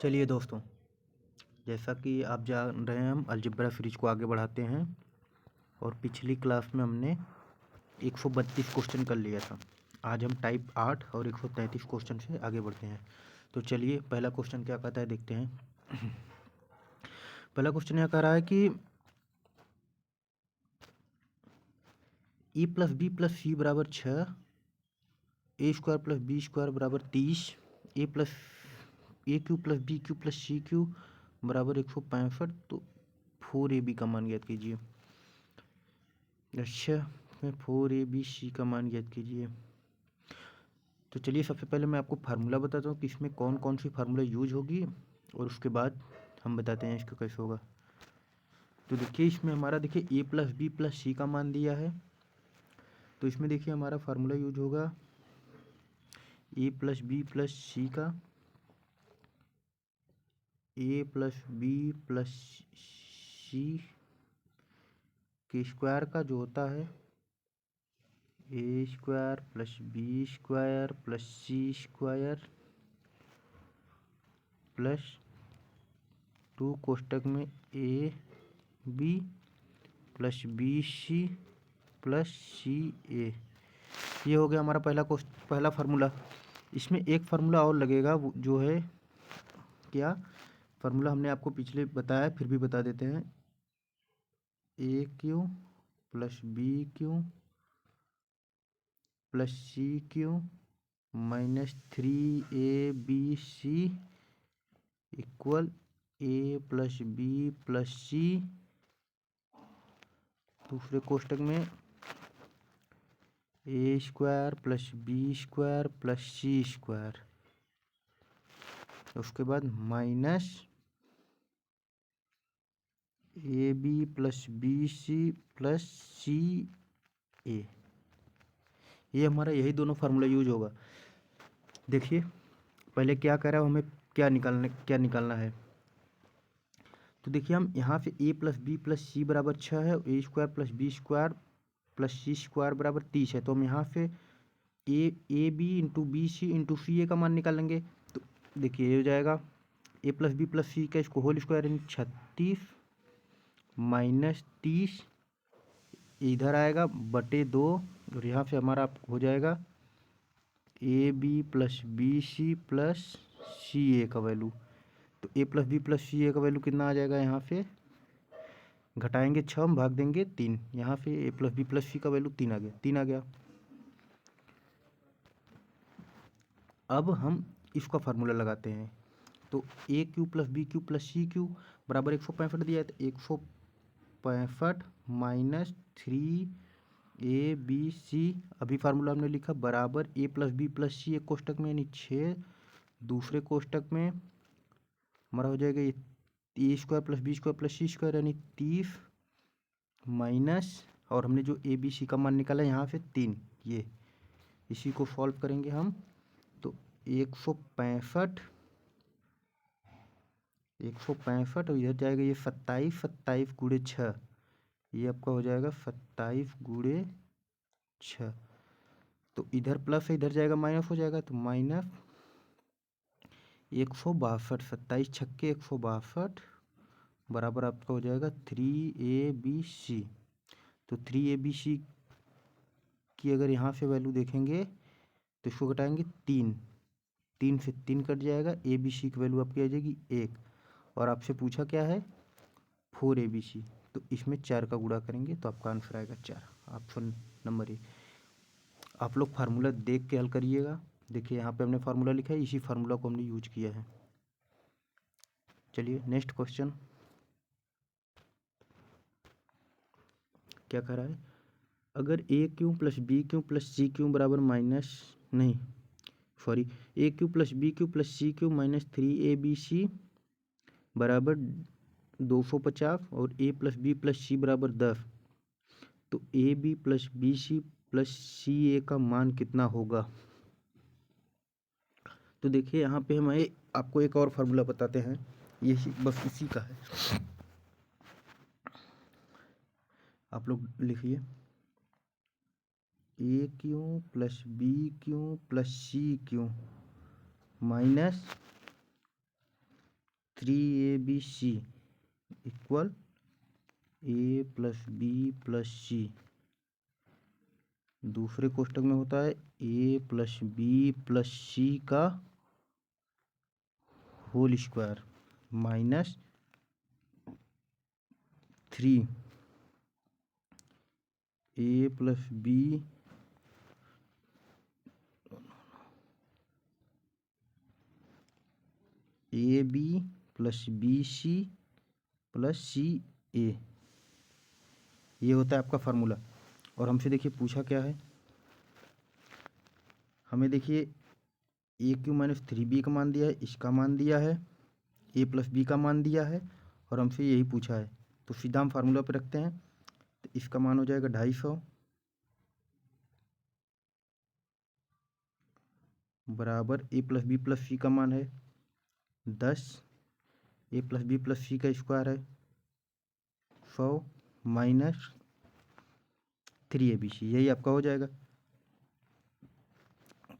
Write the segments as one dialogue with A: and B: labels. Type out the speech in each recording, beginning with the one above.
A: चलिए दोस्तों, जैसा कि आप जान रहे हैं हम अलजेब्रा सीरीज को आगे बढ़ाते हैं और पिछली क्लास में हमने 132 क्वेश्चन कर लिया था। आज हम टाइप 8 और 133 क्वेश्चन से आगे बढ़ते हैं। तो चलिए पहला क्वेश्चन क्या कहता है देखते हैं। पहला क्वेश्चन यह कह रहा है कि a plus b plus c बराबर 6, a square plus b square बराबर 30, a cube plus b cube plus c cube बराबर 165। तो 4ab का मान ज्ञात कीजिए। अच्छा, मैं 4abc का मान ज्ञात कीजिए। तो चलिए सबसे पहले मैं आपको फार्मूला बताता हूँ कि इसमें कौन कौन सी फार्मूला यूज होगी और उसके बाद हम बताते हैं इसका कैसे होगा। तो देखिए इसमें हमारा देखिए a plus b plus c का मान दिया है। तो इसमें देखिए हमारा फार्मूला यूज होगा a plus b plus c का, a plus b plus c के स्क्वायर का जो होता है a square plus b square plus c square plus 2 कोष्टक में a b plus b c plus c a. ये हो गया हमारा पहला फार्मूला। इसमें एक फार्मूला और लगेगा जो है क्या, फार्मूला हमने आपको पिछले बताया फिर भी बता देते हैं। A cube plus b cube plus c cube minus 3ab equal a plus b plus c, दूसरे कोष्टक में a square plus b square plus c square, उसके बाद minus a b plus b c plus c a. ये हमारा यही दोनों formula use होगा। देखिए पहले क्या कह रहा है, हमें क्या निकालना है। तो देखिए हम यहाँ से a plus b plus c बराबर 6 है, a square plus b square plus c square बराबर 30 है। तो हम यहाँ से a b into b c into c a का मान निकालेंगे। तो देखिए ये हो जाएगा a plus b plus c का इसको होल स्क्वायर यानी 36 माइनस 30 इधर आएगा बटे 2, और यहाँ से हमारा हो जाएगा a b plus b c plus c a का वैल्यू। तो a plus b plus c a का वैल्यू कितना आ जाएगा, यहाँ से घटाएंगे 6 भाग देंगे 3, यहाँ पे ए प्लस बी प्लस सी का वैल्यू 3 आ गया। अब हम इसका फार्मूला लगाते हैं। तो a cube plus b cube plus c cube बराबर 165 दिया है। तो 165 माइनस 3ab, अभी फार्मूला हमने लिखा बराबर ए प्लस बी प्लस सी एक कोष्टक में यानी 6, दूसरे कोष्टक में हमारा हो जाएगा ये a square plus b square plus c square यानी 30 माइनस, और हमने जो ए बी सी का मान निकाला यहाँ से 3, ये इसी को सॉल्व करेंगे हम। तो 165 और इधर जाएगा ये 27 गुणे 6, ये आपका हो जाएगा 27 गुणे 6। तो इधर प्लस है इधर जाएगा माइनस हो जाएगा, तो माइनस 162, 27 छक्के 162 बराबर आपका हो जाएगा 3abc। तो 3abc की अगर यहाँ से वैल्यू देखेंगे तो इसको घटाएंगे 3 से 3 कट जाएगा, abc की वैल्यू आपकी आ जाएगी 1, और आपसे पूछा क्या है 4abc। तो इसमें 4 का गुणा करेंगे तो आपका आंसर आएगा 4, ऑप्शन नंबर ए। आप लोग फार्मूला देख के हल करिएगा। देखिए यहाँ पे हमने फार्मूला लिखा है, इसी फार्मूला को हमने यूज किया है। चलिए नेक्स्ट क्वेश्चन क्या कह रहा है। अगर a cube plus b cube plus c cube बराबर a cube plus b cube plus c cube minus 3abc बराबर 250 और a plus b plus c बराबर 10, तो a b plus b c plus c a का मान कितना होगा। तो देखिए यहाँ पे हम आपको एक और फार्मूला बताते हैं, यही बस इसी का है। आप लोग लिखिए a cube plus b cube plus c cube minus 3ABC equal A plus b plus c. दूसरे कोष्टक में होता है A plus b plus c का whole square minus 3 A plus b a b plus b c plus c a, ये होता है आपका फार्मूला। और हमसे देखिए पूछा क्या है, हमें देखिए ए क्यू माइनस 3b का मान दिया है, इसका मान दिया है, ए प्लस बी का मान दिया है और हमसे यही पूछा है। तो सीधा हम फार्मूला पे रखते हैं। तो इसका मान हो जाएगा 250 बराबर a plus b plus c का मान है 10, ए प्लस बी प्लस सी का स्क्वायर है 100 माइनस 3ABC, यही आपका हो जाएगा।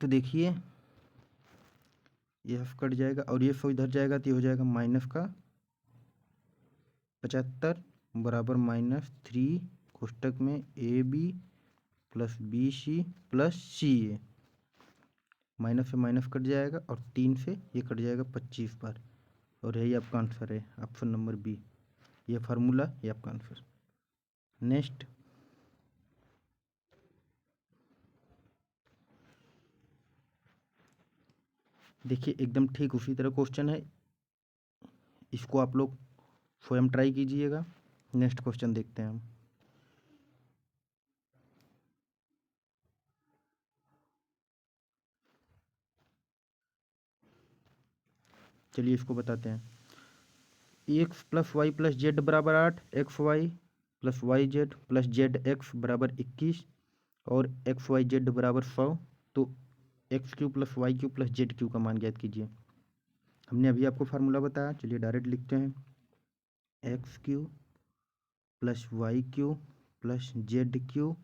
A: तो देखिए ये एफ कट जाएगा और ये 100 इधर जाएगा तो ये हो जाएगा माइनस का 75 बराबर माइनस 3 कोष्टक में a b plus b c plus c a, minus से माइनस कट जाएगा और 3 से ये कट जाएगा 25 बार, और यही आपका आंसर है ऑप्शन नंबर बी। ये फार्मूला ये आपका आंसर। नेक्स्ट देखिए एकदम ठीक उसी तरह क्वेश्चन है, इसको आप लोग स्वयं ट्राई कीजिएगा। नेक्स्ट क्वेश्चन देखते हैं हम। चलिए इसको बताते हैं। X plus y plus z बराबर 8, x y plus y z plus z x बराबर 21 और एक्स वाई जेड बराबर 100। तो x cube plus y cube plus z cube का मान ज्ञात कीजिए। हमने अभी आपको फार्मूला बताया, चलिए डायरेक्ट लिखते हैं। X cube plus y cube plus z cube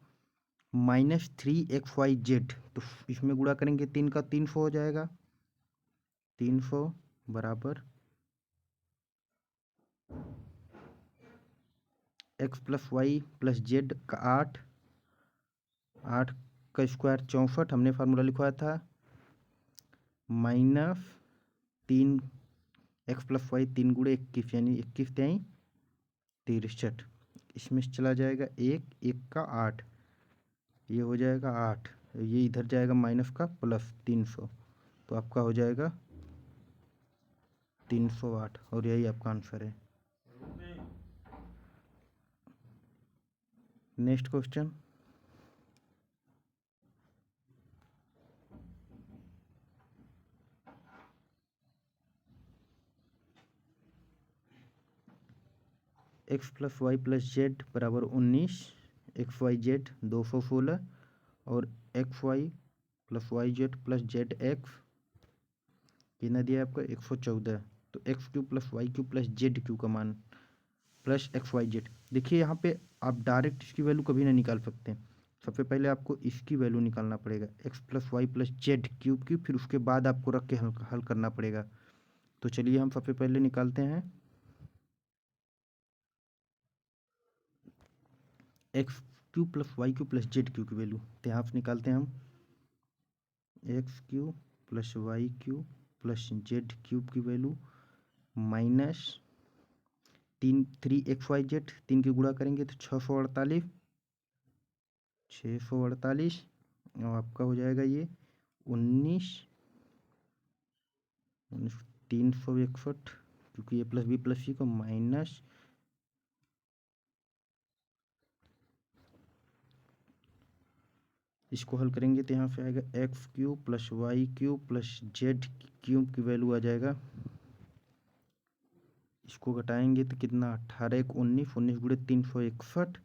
A: minus 3xyz, तो इसमें गुणा करेंगे 3 का 300 हो जाएगा, 300 बराबर x plus y plus z का 8, 8 का स्क्वायर 64, हमने फार्मूला लिखवाया था, माइनस 3 एक्स प्लस वाई 3 गुणे 21 यानी 21 त्याई 63, इसमें से चला जाएगा 1, 1 का 8, ये हो जाएगा 8, ये इधर जाएगा माइनस का प्लस 300, तो आपका हो जाएगा 308 और यही आपका आंसर है। Next question. X plus y plus z बराबर 19, एक्स वाई जेड 216 और x y plus y z plus z x कितना दिया है आपका 114। तो x cube plus y cube plus z cube का मान प्लस एक्स वाई जेड। देखिए यहाँ पे आप डायरेक्ट इसकी वैल्यू कभी ना निकाल सकते हैं, सबसे पहले आपको इसकी वैल्यू निकालना पड़ेगा x plus y plus z cube की, फिर उसके बाद आपको रख के हल करना पड़ेगा। तो चलिए हम सबसे पहले निकालते हैं x cube plus y cube plus z cube की वैल्यू। तो यहाँ से निकालते हैं हम x cube plus y cube plus z cube की वैल्यू माइनस 3xyz, 3 की गुणा करेंगे तो 648, 648 और आपका हो जाएगा ये 19, 361 क्योंकि ये प्लस बी प्लस सी को माइनस इसको हल करेंगे तो यहाँ से आएगा x cube plus y cube plus z cube की वैल्यू आ जाएगा, इसको घटाएंगे तो कितना 18 1 19, 19 गुणे 361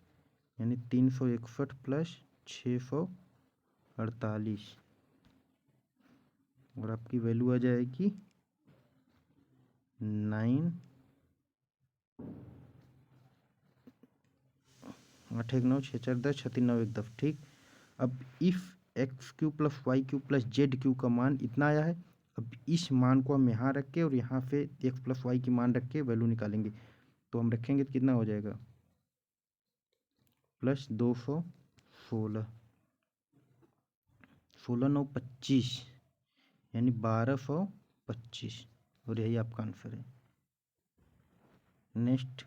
A: यानी 361 प्लस 648 और आपकी वैल्यू आ जाएगी 9, 8 1 9 6 4 10 6 3 9 1 10। ठीक, अब if x cube plus y cube plus z cube का मान इतना आया है अब इस मान को हम यहाँ रख के और यहाँ पे एक्स प्लस वाई की मान रख के वैल्यू निकालेंगे। तो हम रखेंगे तो कितना हो जाएगा, प्लस 216, 16×9 = 25, यानी 1225, और यही आपका आंसर है। Next,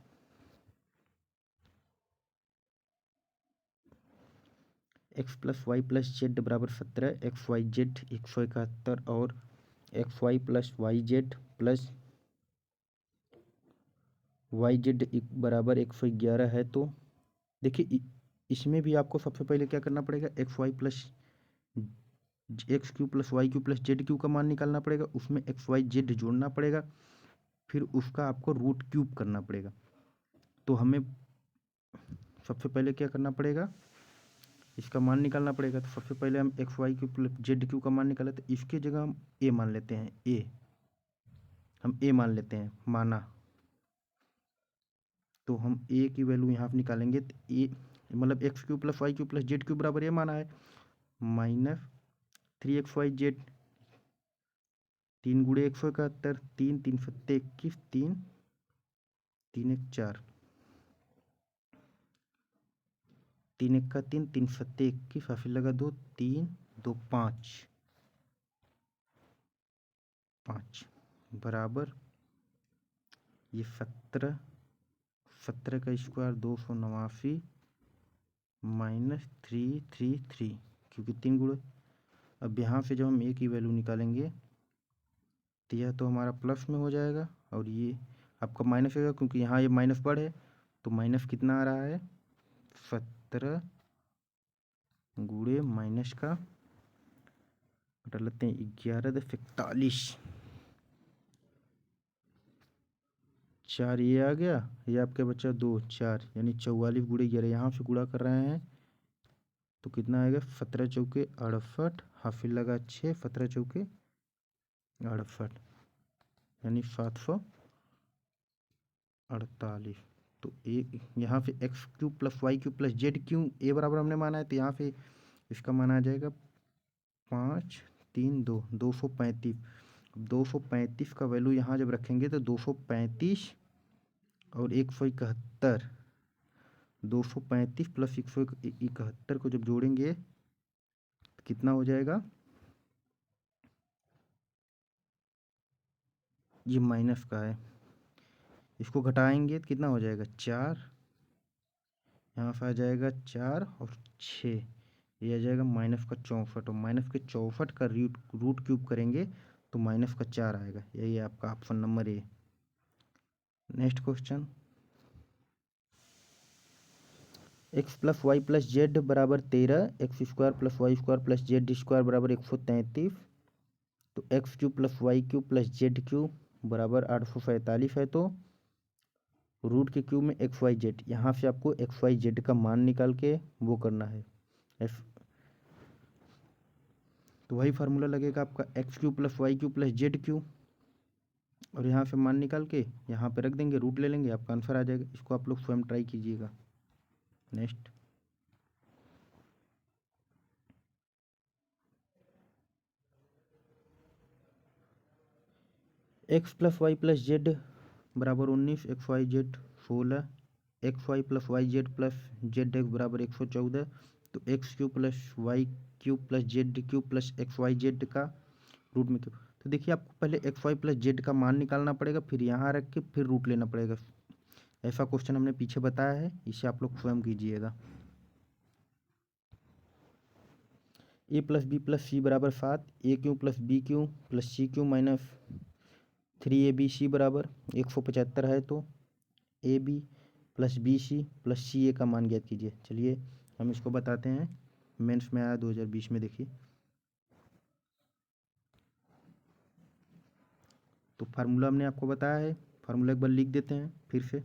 A: x plus y plus z बराबर 17, एक्स वाई जेड 171 और x y plus y z plus y z बराबर 111 है। तो देखिए इसमें भी आपको सबसे पहले क्या करना पड़ेगा, x y plus x cube plus y cube plus z cube का मान निकालना पड़ेगा, उसमें एक्स वाई जेड जोड़ना पड़ेगा, फिर उसका आपको रूट क्यूब करना पड़ेगा। तो हमें सबसे पहले क्या करना पड़ेगा, इसका मान निकालना पड़ेगा। तो सबसे पहले हम x y cube plus z cube का मान निकाले, तो इसके जगह हम ए मान लेते हैं, हम ए मान लेते हैं, माना। तो हम ए की वैल्यू यहाँ पे निकालेंगे, तो ए मतलब x cube plus y cube plus z cube बराबर ए माना है, -3xyz, 3 × 171, 3 3 7 21, 3 3 1 4, 3 1 का 3, 3 7 21, फिर लगा 2, 3 2 5 5 बराबर ये 17, 17 का स्क्वायर 289 -333, क्योंकि 3 गुणे। अब यहाँ से जब हम ए की वैल्यू निकालेंगे तो यह तो हमारा प्लस में हो जाएगा और ये आपका माइनस होगा, क्योंकि यहाँ ये माइनस बढ़ है। तो माइनस कितना आ रहा है, 17 गुणे माइनस का बटा लेते हैं 11×41, 4 ये आ गया, ये आपके बच्चा 2 4, यानी 44 गुणे 11, यहाँ से गुणा कर रहे हैं तो कितना आएगा, 17 चौके 68, हाफिल लगा 6, 17 चौके 68, यानी 748। तो ए यहाँ पे x cube plus y cube plus z cube a बराबर हमने माना है, तो यहाँ पे इसका माना आ जाएगा 5 3 2 235। 235 का वैल्यू यहाँ जब रखेंगे तो 235 और 171, 235 प्लस 171 को जब जोड़ेंगे तो कितना हो जाएगा, ये माइनस का है, इसको घटाएंगे तो कितना हो जाएगा 4, यहाँ से आ जाएगा 4 और 6, ये आ जाएगा -64, और -64 का रूट क्यूब करेंगे तो -4 आएगा। यही है आपका ऑप्शन नंबर ए। Next question, x plus y plus z बराबर 13, x square plus y square plus z square बराबर 133। तो x cube plus y cube plus z cube बराबर 847 है। तो रूट के क्यूब में एक्स वाई जेड, यहाँ से आपको एक्स वाई जेड का मान निकाल के वो करना है एफ। तो वही फार्मूला लगेगा आपका x cube plus y cube plus z cube, और यहाँ से मान निकाल के यहाँ पे रख देंगे, रूट ले लेंगे, आपका आंसर आ जाएगा। इसको आप लोग स्वयं ट्राई कीजिएगा। Next, x plus y plus z बराबर 19, x y z 16, x y plus y z plus z x बराबर 114। तो x cube plus y cube plus z cube plus x y z का रूट में cube. तो देखिए आपको पहले x y plus z का मान निकालना पड़ेगा, फिर यहाँ रख के फिर रूट लेना पड़ेगा। ऐसा क्वेश्चन हमने पीछे बताया है, इसे आप लोग स्वयं कीजिएगा। A plus b plus c बराबर 7, a cube plus b cube plus c cube minus 3abc बराबर 175 है। तो a b plus b c plus c a का मान ज्ञात कीजिए। चलिए हम इसको बताते हैं, मेंस में आया 2020 में। देखिए तो फार्मूला हमने आपको बताया है, फार्मूला एक बार लिख देते हैं फिर से।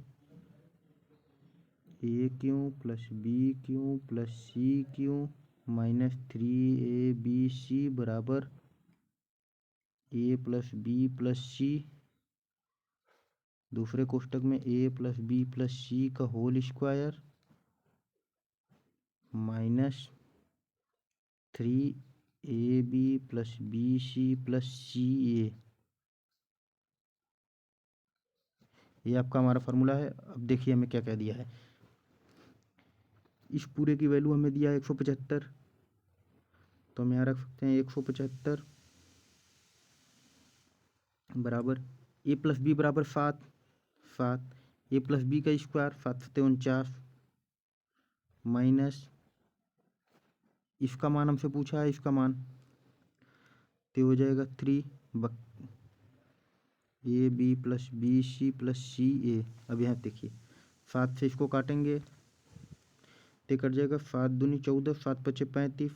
A: A cube plus b cube plus c cube minus 3abc बराबर a plus b plus c, दूसरे कोष्टक में a plus b plus c का whole square minus 3 a b plus b c plus c a, ये आपका हमारा formula है। अब देखिए हमें क्या क्या दिया है। इस पूरे की वैल्यू हमें दिया है 175, तो हम यहाँ रख सकते हैं 175 बराबर ए प्लस बी बराबर 7 ए प्लस बी का स्क्वायर 7×7 = 49 माइनस इसका मान हमसे पूछा है, इसका मान तो हो जाएगा 3 a b plus b c plus c a. अब यहाँ देखिए 7 से इसको काटेंगे तो कट जाएगा 7 दूनी 14, 7 पचे 35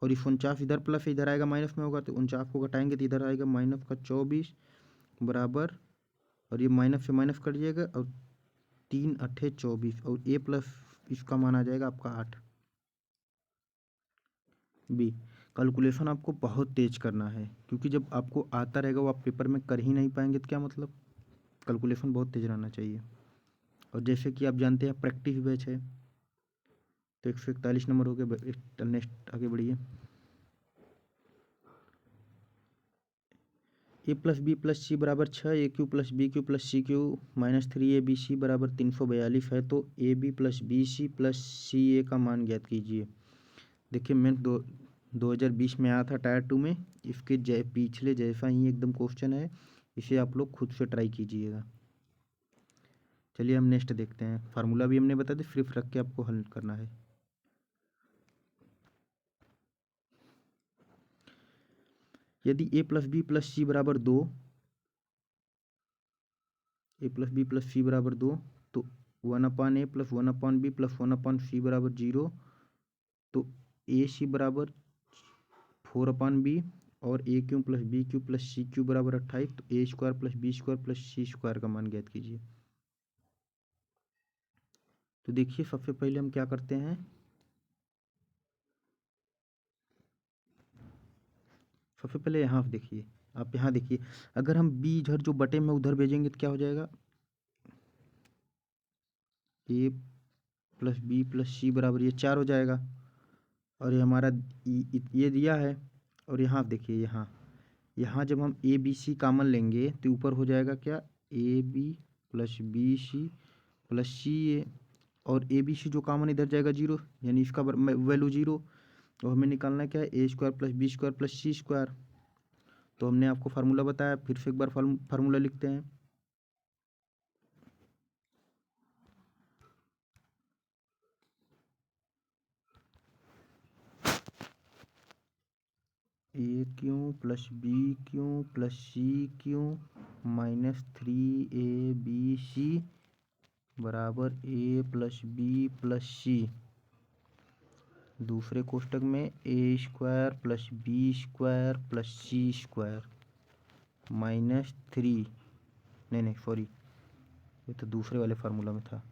A: और इस 49 इधर प्लस इधर आएगा माइनस में होगा, तो 49 को घटाएंगे तो इधर आएगा माइनस का 24 बराबर, और ये माइनस से माइनस कट जाएगा और 3 अट्ठे 24 और ए प्लस इसका मान आ जाएगा आपका 8। बी, कैलकुलेशन आपको बहुत तेज करना है, क्योंकि जब आपको आता रहेगा वो आप पेपर में कर ही नहीं पाएंगे तो क्या मतलब। कैलकुलेशन बहुत तेज रहना चाहिए। और जैसे कि आप जानते हैं प्रैक्टिस बैच है, तो 141 नंबर हो गया। नेक्स्ट आगे बढ़िए। A plus b plus c बराबर 6, a cube plus b cube plus c cube -3 a b c बराबर 342 है, तो a b plus b c plus c a का मान ज्ञात कीजिए। देखिए मैं 2020 में आया था टायर 2 में, इसके पिछले जैसा ही एकदम क्वेश्चन है, इसे आप लोग खुद से ट्राई कीजिएगा। चलिए हम नेक्स्ट देखते हैं। फार्मूला भी हमने बता दिया, सिर्फ रख के आपको हल करना है। यदि a plus b plus c बराबर 2, ए प्लस बी प्लस सी बराबर 2, तो 1/a plus 1/b plus 1/c बराबर 0, तो ए सी बराबर 4/b और a cube plus b cube plus c cube बराबर 28, तो a square plus b square plus c square का मान ज्ञात कीजिए। तो देखिए सबसे पहले हम क्या करते हैं, सबसे पहले यहाँ देखिए, आप यहाँ देखिए, अगर हम बी इधर जो बटे में उधर भेजेंगे तो क्या हो जाएगा, ए प्लस बी प्लस सी बराबर ये 4 हो जाएगा, और ये हमारा ये दिया है। और यहाँ आप देखिए, यहाँ जब हम ए बी सी कॉमन लेंगे तो ऊपर हो जाएगा क्या, a b plus b c plus c a, और ए बी सी जो कॉमन इधर जाएगा 0, यानी इसका वैल्यू 0, तो हमें निकालना क्या है, a square plus b square plus c square. तो हमने आपको फार्मूला बताया, फिर से एक बार फार्मूला लिखते हैं। A cube plus b cube plus c cube -3abc बराबर a plus b plus c, दूसरे कोष्टक में a square plus b square plus c square -3, नहीं सॉरी, ये तो दूसरे वाले फार्मूला में था,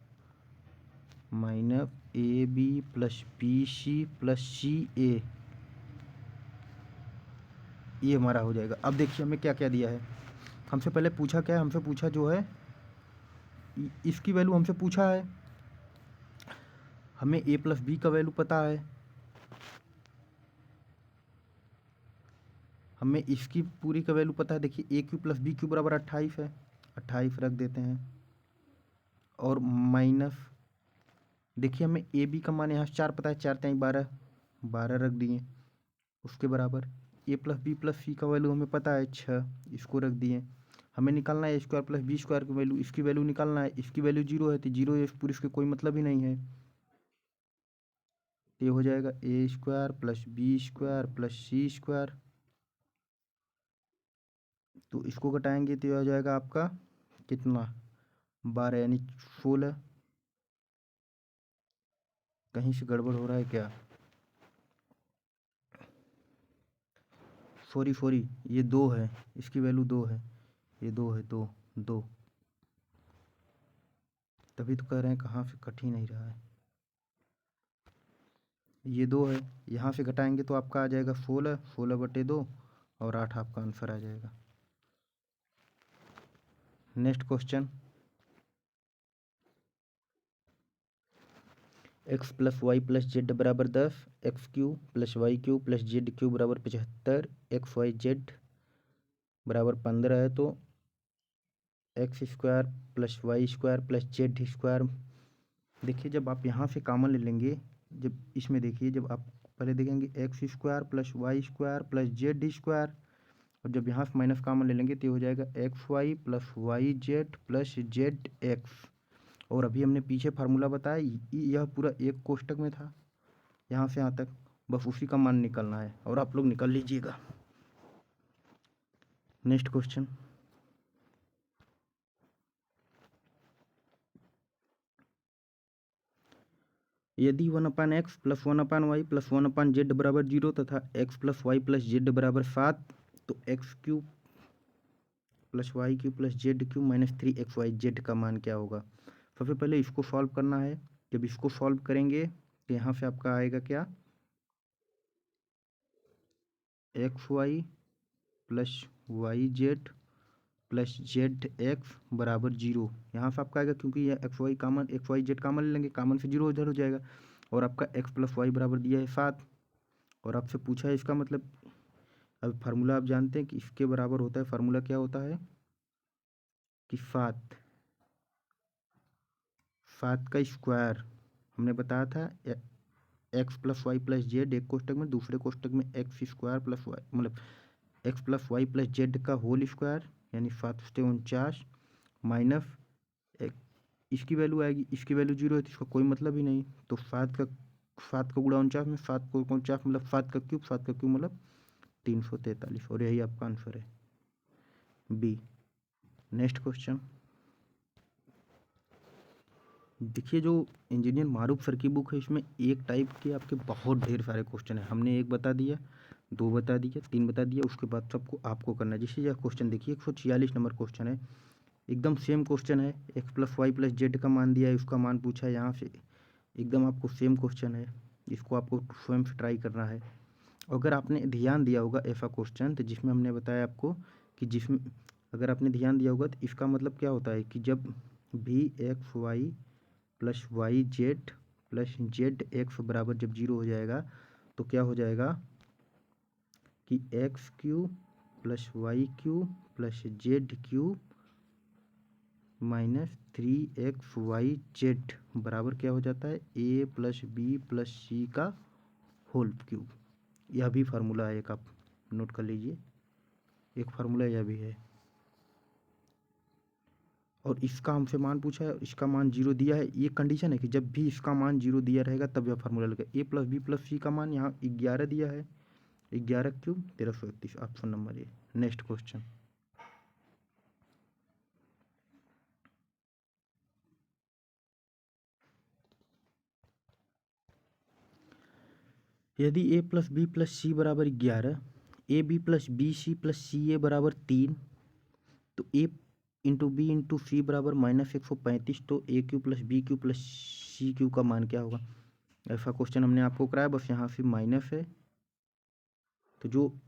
A: -ab plus b c plus c a, ये हमारा हो जाएगा। अब देखिए हमें क्या क्या दिया है। हमसे पहले पूछा क्या है, हमसे पूछा जो है इसकी वैल्यू हमसे पूछा है, हमें ए प्लस बी का वैल्यू पता है, हमें इसकी पूरी का वैल्यू पता है। देखिए ए क्यू प्लस बी क्यू बराबर 28 है, 28 रख देते हैं, और माइनस देखिए हमें ए बी का मान यहाँ 4 पता है, 4 3 12, 12 रख दिए, उसके बराबर a plus b plus c का वैल्यू हमें पता है 6, इसको रख दिए। हमें निकालना है a square plus b square की वैल्यू, इसकी वैल्यू निकालना है, इसकी वैल्यू 0 है, तो 0 है पूरी, इसके कोई मतलब ही नहीं है, तो ये हो जाएगा a square plus b square plus c square, तो इसको घटाएंगे तो ये हो जाएगा आपका कितना, 12 यानी 16। कहीं से गड़बड़ हो रहा है क्या, सॉरी ये 2 है, इसकी वैल्यू 2 है, ये 2 है, 2 2, तभी तो कह रहे हैं कहाँ से कट ही नहीं रहा है, ये 2 है, यहाँ से घटाएंगे तो आपका आ जाएगा 16, 16/2 और 8 आपका आंसर आ जाएगा। Next question, x plus y plus z बराबर 10, x cube plus y cube plus z cube बराबर 75, एक्स वाई जेड बराबर 15 है, तो x square plus y square plus z square. देखिए जब आप यहाँ से कॉमन ले लेंगे, जब इसमें देखिए, जब आप पहले देखेंगे x square plus y square plus z square, और जब यहाँ से माइनस कॉमन ले लेंगे तो ये हो जाएगा x y plus y z plus z x. और अभी हमने पीछे फार्मूला बताया, यह पूरा एक कोष्टक में था यहाँ से यहाँ तक, बस उसी का मान निकलना है और आप लोग निकाल लीजिएगा। नेक्स्ट क्वेश्चन, यदि 1/x plus 1/y plus 1/z बराबर 0 तथा x plus y plus z बराबर 7, तो x cube plus y cube plus z cube minus 3xyz का मान क्या होगा। सबसे पहले इसको सॉल्व करना है। जब इसको सॉल्व करेंगे तो यहाँ से आपका आएगा क्या, x y plus y z plus z x बराबर 0। यहाँ से आपका आएगा, क्योंकि यह x y common, x y z common ले लेंगे, कामन से 0 इधर हो जाएगा। और आपका एक्स प्लस वाई बराबर दिया है 7, और आपसे पूछा है इसका मतलब। अब फार्मूला आप जानते हैं कि इसके बराबर होता है, फार्मूला क्या होता है कि 7 का स्क्वायर। हमने बताया था x plus y plus z एक कोष्टक में, दूसरे कोष्टक में एक्स स्क्वायर प्लस वाई, मतलब x plus y plus z का होल स्क्वायर, यानी 7×49 माइनस इसकी वैल्यू आएगी, इसकी वैल्यू 0 है तो इसका कोई मतलब ही नहीं। तो 7 का गुणा 49 में 7 को 49 मतलब 7 का क्यूब मतलब 343, और यही आपका आंसर है बी। नेक्स्ट क्वेश्चन, देखिए जो इंजीनियर मारूफ सर की बुक है, इसमें एक टाइप के आपके बहुत ढेर सारे क्वेश्चन है। हमने एक बता दिया, 2 बता दिया, 3 बता दिया, उसके बाद सबको आपको करना है। जैसे यह क्वेश्चन देखिए 146 नंबर क्वेश्चन है, एकदम सेम क्वेश्चन है। X plus y plus z का मान दिया है, उसका मान पूछा है यहाँ से, एकदम आपको सेम क्वेश्चन है। इसको आपको स्वयं से ट्राई करना है। अगर आपने ध्यान दिया होगा ऐसा क्वेश्चन, तो जिसमें हमने बताया आपको कि जिसमें अगर आपने ध्यान दिया होगा तो इसका मतलब क्या होता है कि जब भी x y plus y z plus z x बराबर जब 0 हो जाएगा, तो क्या हो जाएगा कि x cube plus y cube plus z cube minus 3xyz बराबर क्या हो जाता है, a plus b plus c का होल क्यूब। यह भी फार्मूला है, एक आप नोट कर लीजिए, एक फार्मूला यह भी है। और इसका हमसे मान पूछा है, इसका मान 0 दिया है। ये कंडीशन है कि जब भी इसका मान 0 दिया रहेगा तब यह फार्मूला लगेगा। A plus b plus c का मान यहाँ 11 दिया है, 11 क्यूब 1331, ऑप्शन नंबर ए। नेक्स्ट क्वेश्चन, यदि a plus b plus c बराबर 11, a b plus b c plus c a बराबर 3, तो a into b into c बराबर -135, तो a cube plus b cube plus c cube का मान क्या होगा। ऐसा क्वेश्चन हमने आपको कराया, बस यहाँ से माइनस है, तो जो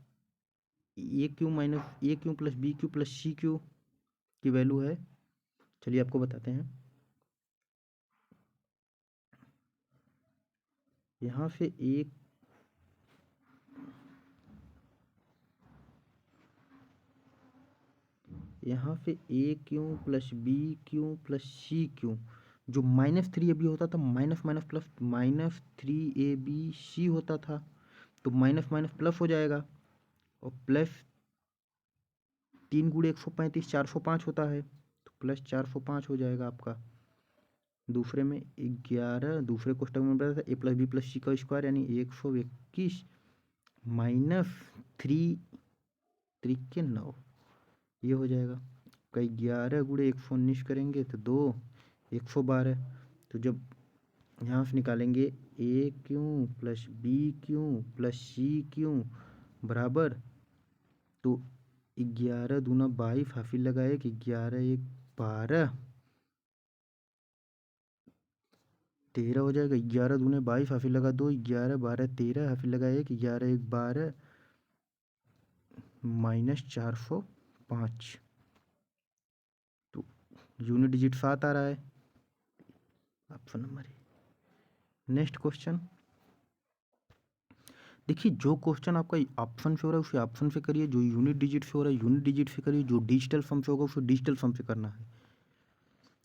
A: a cube plus b cube plus c cube की वैल्यू है, चलिए आपको बताते हैं। यहाँ से एक यहाँ से a cube plus b cube plus c cube, जो -3 अभी होता था, minus minus plus -3 AB C होता था, तो माइनस माइनस प्लस हो जाएगा, और प्लस 3 × 135 405 होता है, तो प्लस 405 हो जाएगा आपका। दूसरे में 11, दूसरे कोष्टक में बताया था ए प्लस बी प्लस सी का स्क्वायर, यानी 121 माइनस 3×3 ये हो जाएगा। कई 11 × 119 करेंगे तो 2 112। तो जब यहाँ से निकालेंगे a cube plus b cube plus c cube बराबर, तो 11 दूना 22, हाफिज लगाए कि 11 1 12 13 हो जाएगा। 11 दूने 22, हाफिज लगा 2, 11 12 13, हाफिज लगाए कि 11 1 12 -405, तो यूनिट डिजिट 7 आ रहा है, ऑप्शन नंबर है। नेक्स्ट क्वेश्चन देखिए, जो क्वेश्चन आपका ऑप्शन से हो रहा है उसे ऑप्शन से करिए, जो यूनिट डिजिट से हो रहा है यूनिट डिजिट से करिए, जो डिजिटल फॉर्म से होगा उसे डिजिटल फॉर्म से करना है।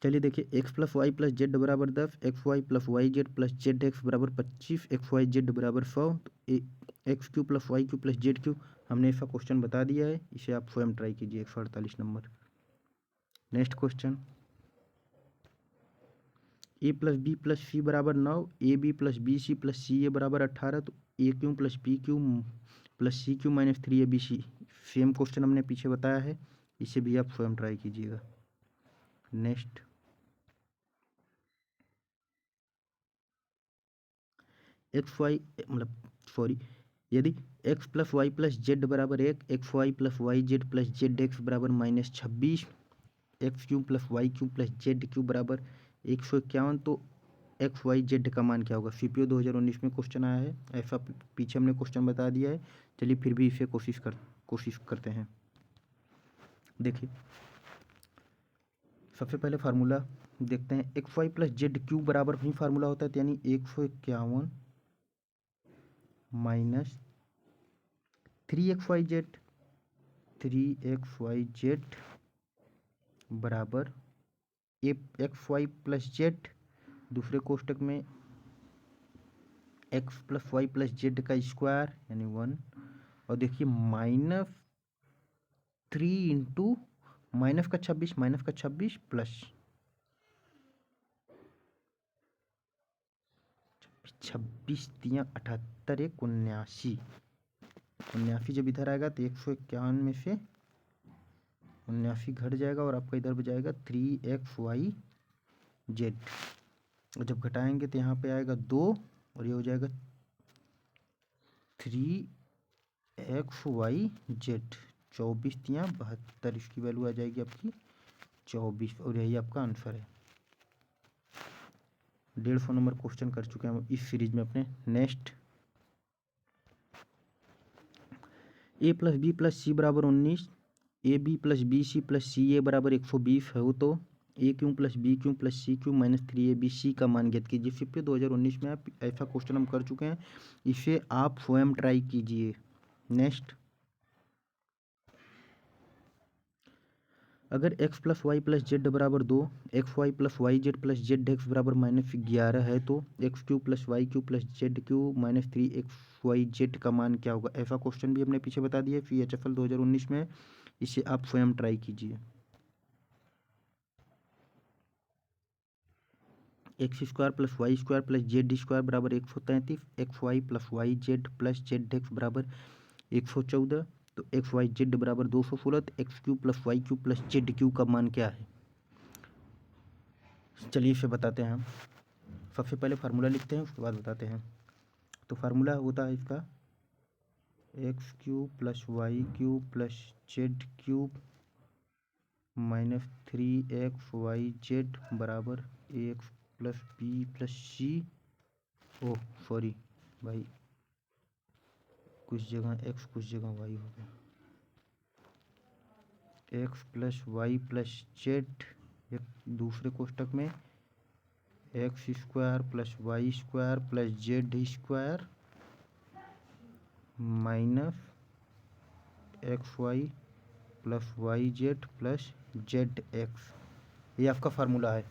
A: चलिए देखिए, x plus y plus z बराबर 10, x y plus y z plus z x बराबर 25, एक्स वाई जेड बराबर 100, तो x cube plus y cube plus z cube हमने ऐसा क्वेश्चन बता दिया है, इसे आप स्वयं ट्राई कीजिए। 148 number. Next question, a plus b plus c बराबर 9, a b plus b c plus c a बराबर 18, तो a cube plus b cube plus c cube minus 3 a b c. Same question हमने पीछे बताया है, इसे भी आप स्वयं ट्राई कीजिएगा। नेक्स्ट, एक्स वाई मतलब सॉरी, यदि x plus y plus z बराबर 1, x y plus y z plus z x बराबर -26, x cube plus y cube plus z cube बराबर 151, तो एक्स वाई जेड का मान क्या होगा। सीपीओ 2019 में क्वेश्चन आया है, ऐसा पीछे हमने क्वेश्चन बता दिया है। चलिए फिर भी इसे कोशिश करते हैं। देखिए, सबसे पहले फार्मूला देखते हैं। X y plus z cube बराबर भी फार्मूला होता है, यानी 151 माइनस 3xyz, 3xyz बराबर एक्स वाई प्लस जेड, दूसरे कोष्टक में x plus y plus z का स्क्वायर यानी 1, और देखिए -3 इंटू -26 प्लस 26×3 = 78, 79। 79 जब इधर आएगा तो 151 में से 79 घट जाएगा और आपका इधर बजाएगा 3xyz, और जब घटाएंगे तो यहाँ पे आएगा 2 और ये हो जाएगा 3xyz। 24×3 = 72, इसकी वैल्यू आ जाएगी आपकी 24, और यही आपका आंसर है। 150 नंबर क्वेश्चन कर चुके हैं हम इस सीरीज में अपने। Next, a plus b plus c बराबर 19, a b plus b c plus c a बराबर 120 है, तो a cube plus b cube plus c cube minus 3ab का मान ज्ञात कीजिए। फिर 2019 में आप ऐसा क्वेश्चन हम कर चुके हैं, इसे आप स्वयं ट्राई कीजिए। नेक्स्ट, अगर x plus y plus z बराबर 2, x y plus y z plus z x बराबर -11 है, तो x cube plus y cube plus z cube minus 3xyz का मान क्या होगा। ऐसा क्वेश्चन भी हमने पीछे बता दिया FEHFL 2019 में, इसे आप स्वयं ट्राई कीजिए। X square plus y square plus z square बराबर 133, x y plus y z plus z x बराबर 114, तो एक्स वाई जेड बराबर 216, तो x cube plus y cube plus z cube का मान क्या है। चलिए इसे बताते हैं हम। सबसे पहले फार्मूला लिखते हैं, उसके बाद बताते हैं। तो फार्मूला होता है इसका x cube plus y cube plus z cube -3xyz बराबर ax plus b plus c, oh sorry भाई, कुछ जगह x कुछ जगह y हो गया, x plus y plus z, एक दूसरे कोष्टक में x square plus y square plus z square minus x y plus y z plus z x, ये आपका फार्मूला है।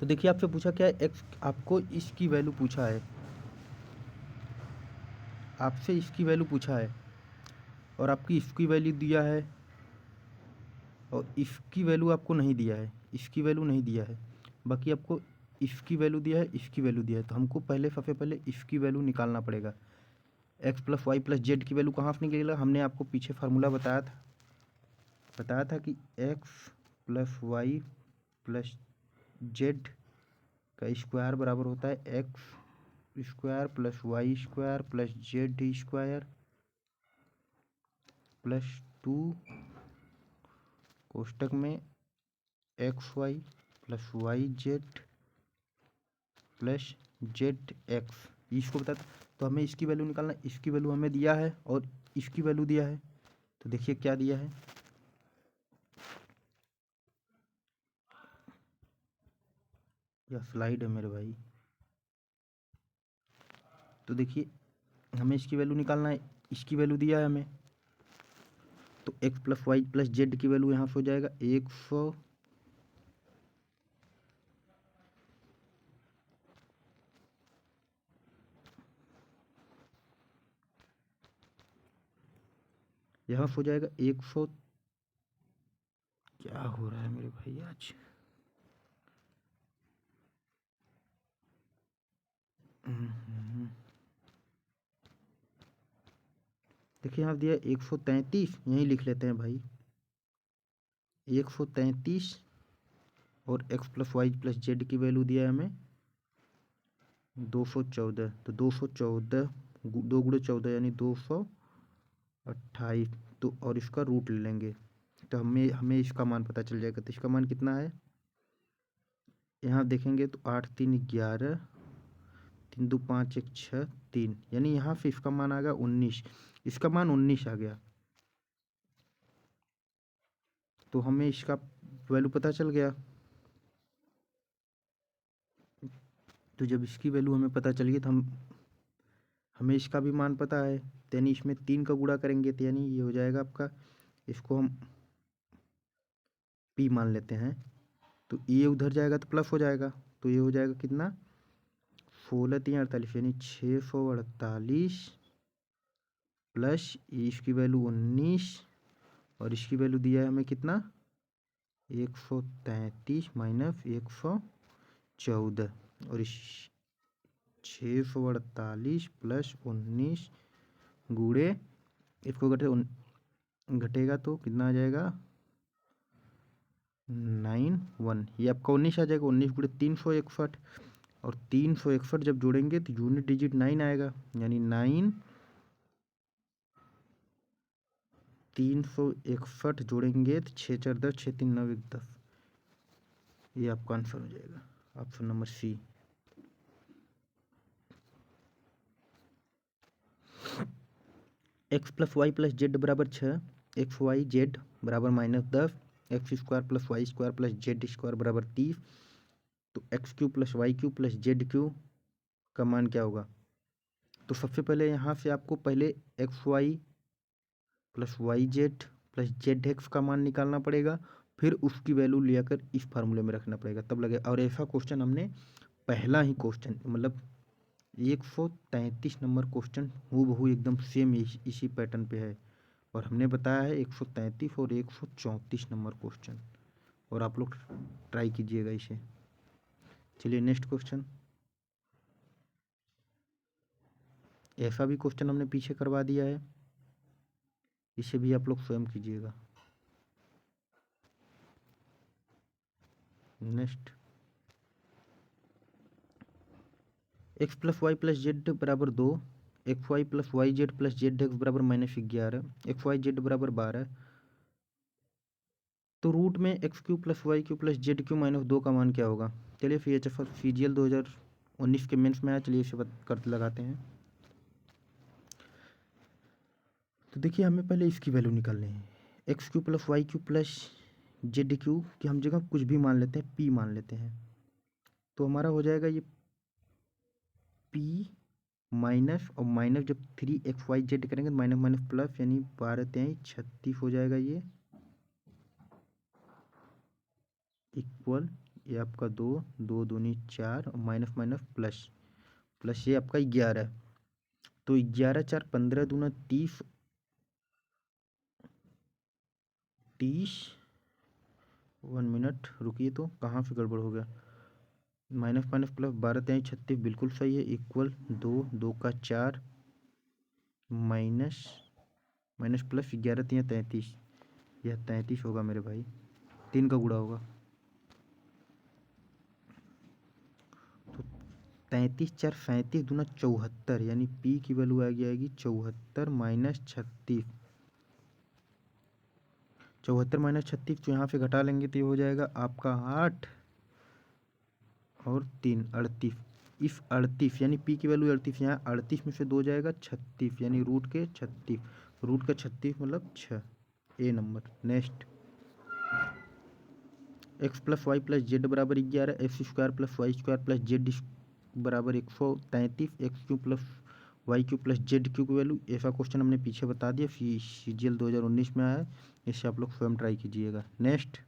A: तो देखिए, आपसे पूछा क्या है, एक्स आपको इसकी वैल्यू पूछा है, आपसे इसकी वैल्यू पूछा है, और आपकी इसकी वैल्यू दिया है, और इसकी वैल्यू आपको नहीं दिया है, इसकी वैल्यू नहीं दिया है, बाकी आपको इसकी वैल्यू दिया है, इसकी वैल्यू दिया है। तो हमको सबसे पहले इसकी वैल्यू निकालना पड़ेगा। X plus y plus z की वैल्यू कहाँ से निकलेगा, हमने आपको पीछे फार्मूला बताया था कि x plus y plus z का स्क्वायर बराबर होता है x square plus y square plus z square plus 2 कोष्टक में x y plus y z plus z x, इसको बता। तो हमें इसकी वैल्यू निकालना, इसकी वैल्यू हमें दिया है और इसकी वैल्यू दिया है। तो देखिए क्या दिया है, यह स्लाइड है मेरे भाई। तो देखिए हमें इसकी वैल्यू निकालना है, इसकी वैल्यू दिया है हमें, तो x plus y plus z की वैल्यू यहाँ से हो जाएगा 100 यहाँ से हो जाएगा 100। क्या हो रहा है मेरे भाई आज? देखिए यहाँ दिया 133, यहीं लिख लेते हैं भाई 133, और x plus y plus z की वैल्यू दिया है हमें 214। तो 214 2 गुणे 14 यानी 228। तो और इसका रूट ले लेंगे तो हमें हमें इसका मान पता चल जाएगा। तो इसका मान कितना है, यहाँ देखेंगे तो 8 3 11, 3 2 5 1 6 3, यानी यहाँ से इसका मान आ गया 19। इसका मान 19 आ गया, तो हमें इसका वैल्यू पता चल गया। तो जब इसकी वैल्यू हमें पता चल गई तो हमें इसका भी मान पता है, तो यानी इसमें 3 का गुणा करेंगे तो यानी ये हो जाएगा आपका, इसको हम p मान लेते हैं, तो ये उधर जाएगा तो प्लस हो जाएगा। तो ये हो जाएगा कितना, 16 3 48, यानी 648 प्लस इसकी वैल्यू 19, और इसकी वैल्यू दिया है हमें कितना 133 माइनस 114, और इस 648 प्लस 19 गुणे इसको घटेगा तो कितना आ जाएगा 91, ये आपका 19 आ जाएगा। 19 गुणे 361, और 361 जब जोड़ेंगे तो यूनिट डिजिट 9 आएगा, यानी 9 361 जोड़ेंगे तो 6 4 10, 6 3 9 1 10, ये आपका आंसर हो जाएगा option number C. X plus y plus z बराबर 6, एक्स वाई जेड बराबर -10, x square plus y square plus z square बराबर 30। तो x cube plus y cube plus z cube का मान क्या होगा। तो सबसे पहले यहाँ से आपको पहले x y plus y z plus z x का मान निकालना पड़ेगा, फिर उसकी वैल्यू लेकर इस फार्मूले में रखना पड़ेगा, तब लगे। और ऐसा क्वेश्चन हमने पहला ही क्वेश्चन, मतलब 133 नंबर क्वेश्चन हूबहू एकदम सेम इसी पैटर्न पे है, और हमने बताया है 133 और 134 नंबर क्वेश्चन, और आप लोग ट्राई कीजिएगा इसे। चलिए नेक्स्ट क्वेश्चन, ऐसा भी क्वेश्चन हमने पीछे करवा दिया है, इसे भी आप लोग स्वयं कीजिएगा। Next, x plus y plus z बराबर 2, x y plus y z plus z x बराबर -11, एक्स वाई जेड बराबर 12। तो रूट में x cube plus y cube plus z cube -2 का मान क्या होगा। चलिए FHF CGL 2019 के मेंस में आया, चलिए इसे कर लगाते हैं। तो देखिए हमें पहले इसकी वैल्यू निकालनी है, x cube plus y cube plus z cube की हम जगह कुछ भी मान लेते हैं, p मान लेते हैं। तो हमारा हो जाएगा ये p माइनस, और माइनस जब 3xyz करेंगे तो माइनस माइनस प्लस, यानी 12 3 36 हो जाएगा ये, इक्वल ये आपका 2 2 दूनी 4, और माइनस माइनस प्लस प्लस ये आपका 11। तो 11 4 15 दूना 30, 1 मिनट रुकिए, तो कहाँ से गड़बड़ हो गया, माइनस माइनस प्लस 12 3 36 बिल्कुल सही है, इक्वल 2 2 का 4 माइनस माइनस प्लस 11 3 33, यह 33 होगा मेरे भाई, 3 का गुणा होगा। तो 33 4 37 दूना 74, यानी p की वैल्यू आ जाएगी 74 माइनस 36, 74 माइनस 36, तो यहाँ से घटा लेंगे तो ये हो जाएगा आपका 8 और 3 38। इस 38 यानी p की वैल्यू 38, यहाँ 38 में से 2 जाएगा 36, यानी रूट के 36, रूट का 36 मतलब 6, a number. Next, x plus y plus z बराबर 11, x square plus y square plus z बराबर 133, x cube plus y cube plus z cube की वैल्यू, ऐसा क्वेश्चन हमने पीछे बता दिया, CGL 2019 में आया है, इससे आप लोग स्वयं ट्राई कीजिएगा। Next,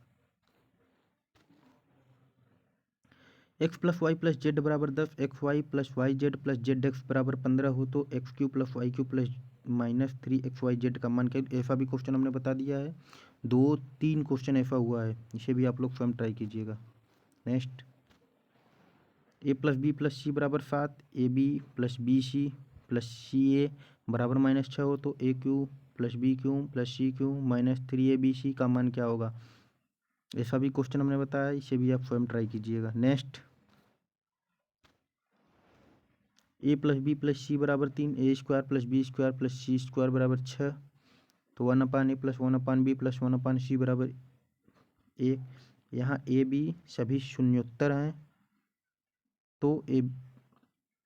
A: x plus y plus z बराबर 10, x y plus y z plus z x बराबर 15 हो तो x cube plus y cube plus -3 x y z का मान क्या, ऐसा भी क्वेश्चन हमने बता दिया है। 2-3 क्वेश्चन ऐसा हुआ है, इसे भी आप लोग स्वयं ट्राई कीजिएगा। Next, a plus b plus c बराबर 7, a b plus b c plus c a बराबर -6 हो तो a cube plus b cube plus c cube -3 a b c का मान क्या होगा, ऐसा भी क्वेश्चन हमने बताया, इसे भी आप स्वयं ट्राई कीजिएगा। Next, a plus b plus c बराबर 3, a square plus b square plus c square बराबर 6, तो 1/a plus 1/b plus 1/c बराबर ए। यहाँ ए बी सभी शून्योत्तर हैं, तो ए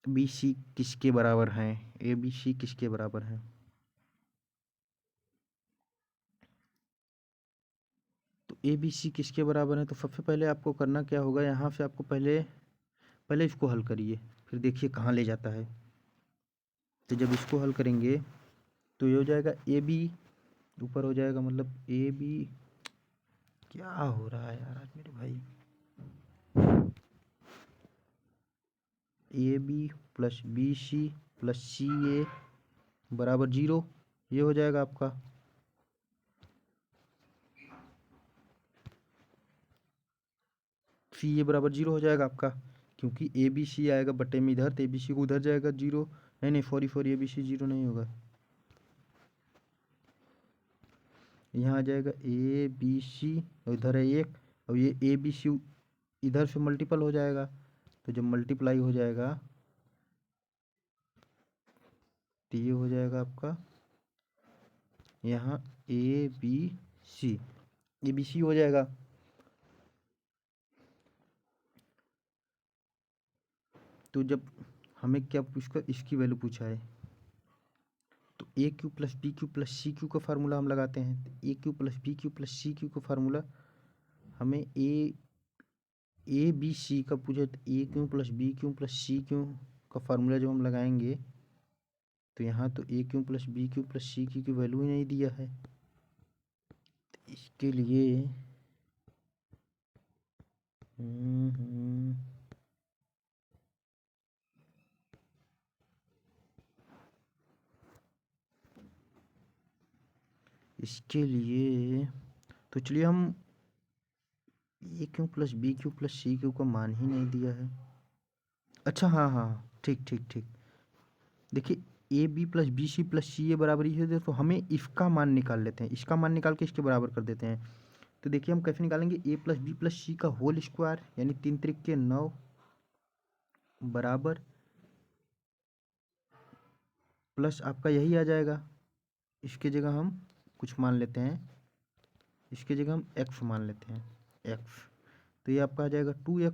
A: बी सी किसके बराबर हैं, ए बी सी किसके बराबर हैं, तो ए बी सी किसके बराबर है, तो सबसे पहले आपको करना क्या होगा, यहाँ से आपको पहले पहले इसको हल करिए, फिर देखिए कहाँ ले जाता है। तो जब इसको हल करेंगे तो ये हो जाएगा ए बी, ऊपर हो जाएगा मतलब ए बी, क्या हो रहा है यार आज मेरे भाई, a b plus b c plus c a बराबर 0, ये हो जाएगा आपका। सी ए बराबर 0 हो जाएगा आपका, क्योंकि ए बी सी आएगा बटे में इधर, तो ए बी सी को उधर जाएगा 0, नहीं नहीं सॉरी ए बी सी 0 नहीं होगा, यहाँ आ जाएगा ए बी सी और इधर है 1, और ये ए बी सी इधर से मल्टीपल हो जाएगा, तो जब मल्टीप्लाई हो जाएगा तो ये हो जाएगा आपका यहाँ ए बी सी हो जाएगा। तो जब हमें क्या पूछकर इसकी वैल्यू पूछा है, तो a cube plus b cube plus c cube का फार्मूला हम लगाते हैं, तो a cube plus b cube plus c cube का फार्मूला हमें ए बी सी का पूछा, तो a cube plus b cube plus c cube का फार्मूला जब हम लगाएंगे तो यहाँ तो a cube plus b cube plus c cube की वैल्यू ही नहीं दिया है, तो इसके लिए इसके लिए तो चलिए हम a cube plus b cube plus c cube का मान ही नहीं दिया है, अच्छा हाँ हाँ ठीक ठीक ठीक, देखिए a b plus b c plus c a बराबर ही है, तो हमें इसका मान निकाल लेते हैं, इसका मान निकाल के इसके बराबर कर देते हैं। तो देखिए हम कैसे निकालेंगे, ए प्लस बी प्लस सी का होल स्क्वायर यानी 3 त्रिक 9 बराबर प्लस आपका यही आ जाएगा, इसके जगह हम कुछ मान लेते हैं, इसके जगह हम एक्स मान लेते हैं, एक्स, तो ये आपका आ जाएगा 2x,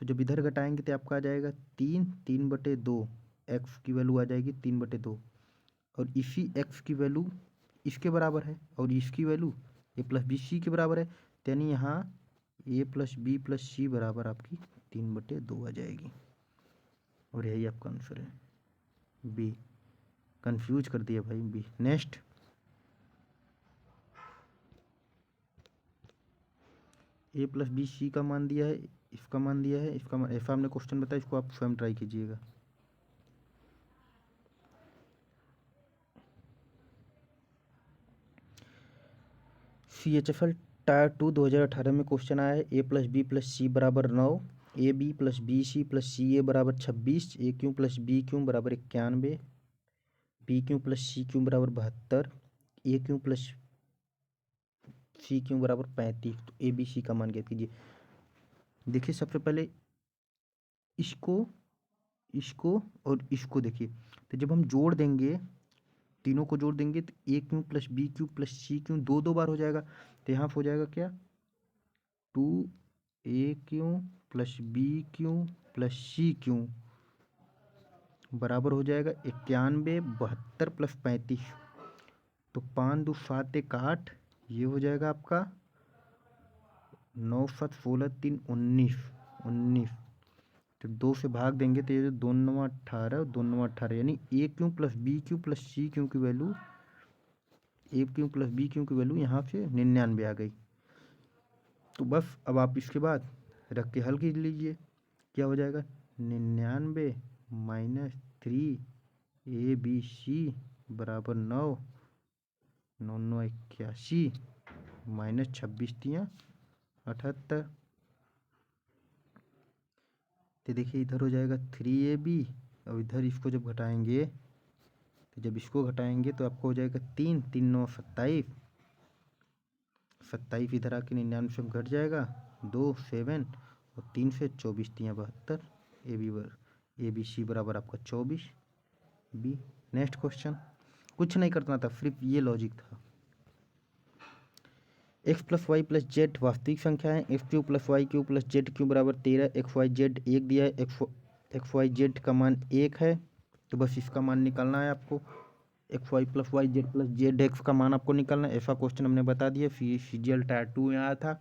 A: तो जब इधर घटाएंगे तो आपका आ जाएगा 3/2, एक्स की वैल्यू आ जाएगी 3/2, और इसी एक्स की वैल्यू इसके बराबर है और इसकी वैल्यू ए प्लस बी सी के बराबर है, यानी यहाँ ए प्लस बी प्लस सी बराबर आपकी 3/2 आ जाएगी, और यही आपका आंसर है बी। कंफ्यूज कर दिया भाई B. Next, a plus b c का मान दिया है, इसका मान दिया है, इसका मान, ऐसा हमने क्वेश्चन बताया, इसको आप स्वयं ट्राई कीजिएगा। CHFL टायर 2 2018 में क्वेश्चन आया है, a plus b plus c बराबर 9, a b plus b c plus c a बराबर 26, a cube plus b cube बराबर 91, b cube plus c cube बराबर 72, a cube plus c cube बराबर 35, तो a b c का मान ज्ञात कीजिए। देखिए सबसे पहले इसको इसको और इसको देखिए, तो जब हम जोड़ देंगे, तीनों को जोड़ देंगे तो a cube plus b cube plus c cube 2 बार हो जाएगा, तो यहाँ हो जाएगा क्या 2 a cube plus b cube plus c cube बराबर हो जाएगा 91, 72 प्लस 35, तो 5 2 7 1 8, ये हो जाएगा आपका 9 7 16 3 19, तो 2 से भाग देंगे तो ये 2 9 18, 2 9 18, यानी a cube plus b cube plus c cube की value, a cube plus b cube की वैल्यू यहाँ से 99 आ गई। तो बस अब आप इसके बाद रख के हल कर लीजिए, क्या हो जाएगा 99 माइनस 3 ए बी सी बराबर 9, 9 9 81 माइनस 26 3 78। तो देखिए इधर हो जाएगा 3ab, और इधर इसको जब घटाएंगे, तो जब इसको घटाएंगे तो आपको हो जाएगा 3 3 9 27, 27 इधर आके 99 से घट जाएगा, 2 7 और 3 से 24 3 72, ए बी सी बराबर आपका 24 बी। नेक्स्ट क्वेश्चन, कुछ नहीं करना था, सिर्फ ये लॉजिक था। X plus y plus z वास्तविक संख्या है, x cube plus y cube plus z cube बराबर 13, एक्स वाई जेड 1 दिया है, एक्स वाई जेड का मान 1 है, तो बस इसका मान निकालना है आपको। X y plus y z plus z x का मान आपको निकालना है। ऐसा क्वेश्चन हमने बता दिया, CGL टायर 2 में आया था,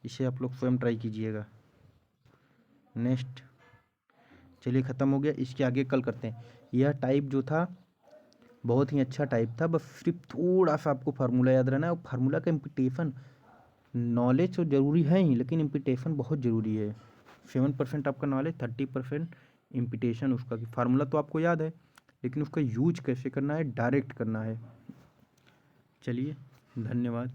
A: इसे आप लोग स्वयं ट्राई कीजिएगा। नेक्स्ट, चलिए ख़त्म हो गया, इसके आगे कल करते हैं। यह टाइप जो था बहुत ही अच्छा टाइप था, बस सिर्फ थोड़ा सा आपको फार्मूला याद रहना है, और फार्मूला का इम्पिटेशन, नॉलेज तो ज़रूरी है ही, लेकिन इम्पिटेशन बहुत ज़रूरी है। 7% आपका नॉलेज, 30% इम्पिटेशन उसका, कि फार्मूला तो आपको याद है लेकिन उसका यूज कैसे करना है, डायरेक्ट करना है। चलिए धन्यवाद।